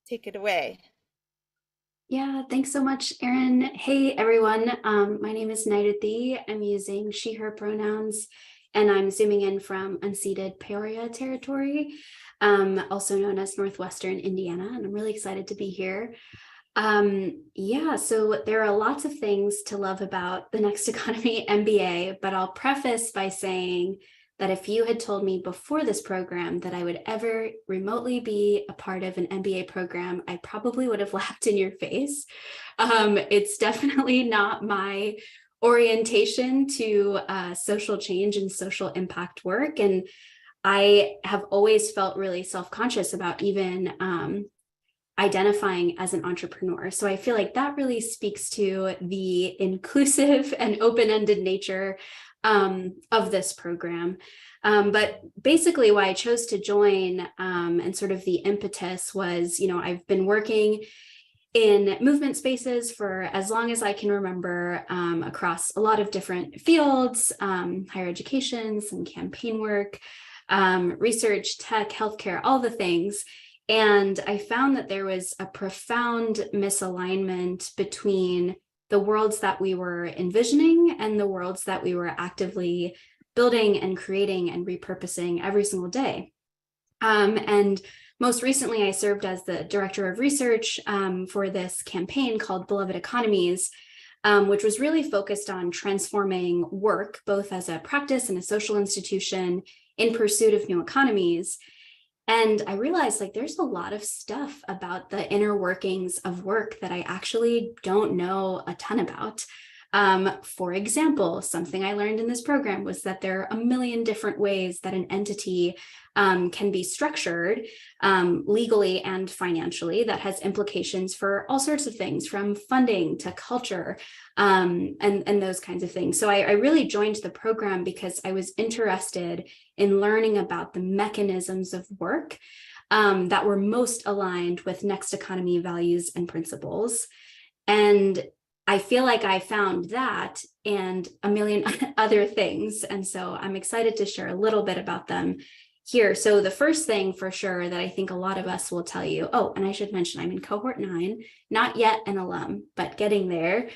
take it away. Yeah, thanks so much, Erin. Hey, everyone. My name is Nairuti. I'm using she, her pronouns, and I'm zooming in from unceded Peoria territory, also known as Northwestern Indiana, and I'm really excited to be here. Yeah, so there are lots of things to love about the Next Economy MBA, but I'll preface by saying that if you had told me before this program that I would ever remotely be a part of an MBA program, I probably would have laughed in your face. It's definitely not my orientation to social change and social impact work. And I have always felt really self-conscious about even identifying as an entrepreneur. So I feel like that really speaks to the inclusive and open-ended nature of this program. But basically why I chose to join and sort of the impetus was, I've been working in movement spaces for as long as I can remember across a lot of different fields, higher education, some campaign work, research, tech, healthcare, all the things. And I found that there was a profound misalignment between the worlds that we were envisioning and the worlds that we were actively building and creating and repurposing every single day. And most recently, I served as the director of research for this campaign called Beloved Economies, which was really focused on transforming work, both as a practice and a social institution in pursuit of new economies. And I realized there's a lot of stuff about the inner workings of work that I actually don't know a ton about. For example, something I learned in this program was that there are a million different ways that an entity can be structured legally and financially that has implications for all sorts of things, from funding to culture and those kinds of things. So I really joined the program because I was interested in learning about the mechanisms of work that were most aligned with Next Economy values and principles. And I feel like I found that and a million other things. And so I'm excited to share a little bit about them here. So the first thing for sure that I think a lot of us will tell you, oh, and I should mention I'm in cohort 9, not yet an alum, but getting there.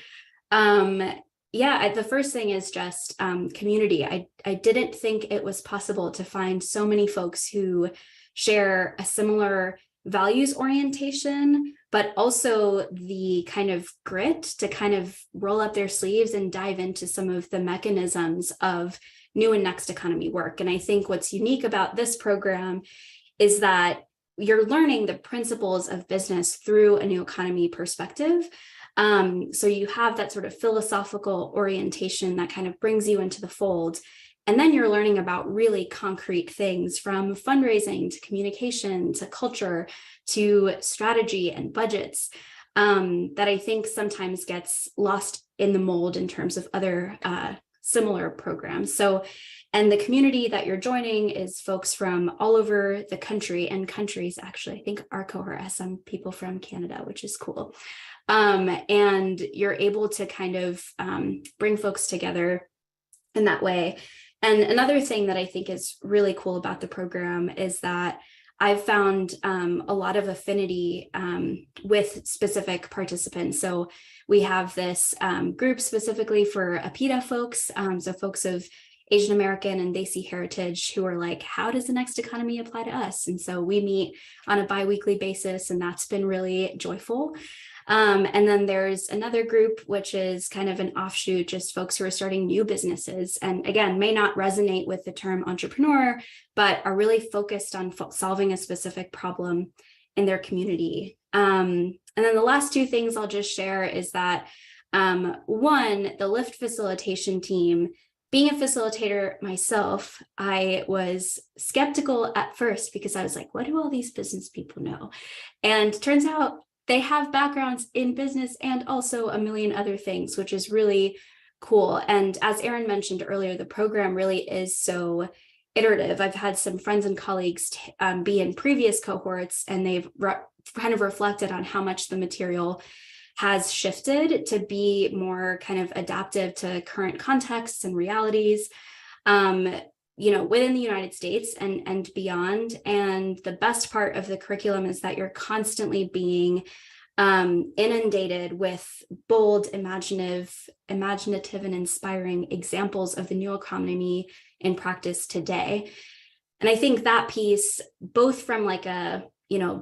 The first thing is just community. I didn't think it was possible to find so many folks who share a similar values orientation, but also the kind of grit to kind of roll up their sleeves and dive into some of the mechanisms of new and next economy work. And I think what's unique about this program is that you're learning the principles of business through a new economy perspective. So you have that sort of philosophical orientation that kind of brings you into the fold. And then you're learning about really concrete things, from fundraising to communication to culture to strategy and budgets, that I think sometimes gets lost in the mold in terms of other similar programs. So, and the community that you're joining is folks from all over the country and countries. Actually, I think our cohort has some people from Canada, which is cool. And you're able to kind of bring folks together in that way. And another thing that I think is really cool about the program is that I've found a lot of affinity with specific participants. So we have this group specifically for APITA folks, so folks of Asian American and Desi heritage, who are like, how does the next economy apply to us? And so we meet on a bi-weekly basis, and that's been really joyful. And then there's another group, which is kind of an offshoot, just folks who are starting new businesses. And again, may not resonate with the term entrepreneur, but are really focused on solving a specific problem in their community. And then the last two things I'll just share is that one, the Lift facilitation team. Being a facilitator myself, I was skeptical at first because I was like, what do all these business people know? And turns out they have backgrounds in business and also a million other things, which is really cool. And as Erin mentioned earlier, the program really is so iterative. I've had some friends and colleagues be in previous cohorts, and they've kind of reflected on how much the material has shifted to be more kind of adaptive to current contexts and realities. within the United States and beyond. And the best part of the curriculum is that you're constantly being inundated with bold, imaginative, and inspiring examples of the new economy in practice today. And I think that piece, both from like a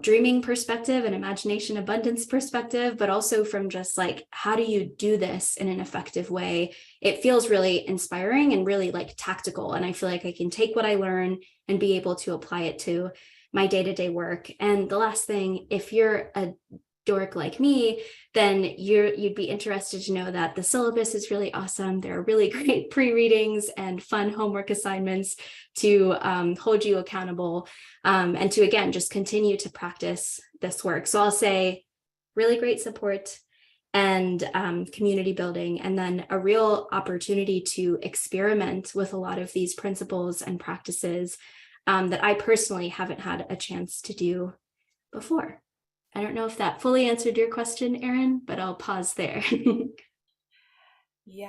dreaming perspective and imagination abundance perspective, but also from just like, how do you do this in an effective way? It feels really inspiring and really like tactical. And I feel like I can take what I learn and be able to apply it to my day-to-day work. And the last thing, if you're a dork like me, then you'd be interested to know that the syllabus is really awesome. There are really great pre-readings and fun homework assignments to hold you accountable, and to, again, just continue to practice this work. So I'll say really great support and community building, and then a real opportunity to experiment with a lot of these principles and practices that I personally haven't had a chance to do before. I don't know if that fully answered your question, Erin, but I'll pause there. Yeah.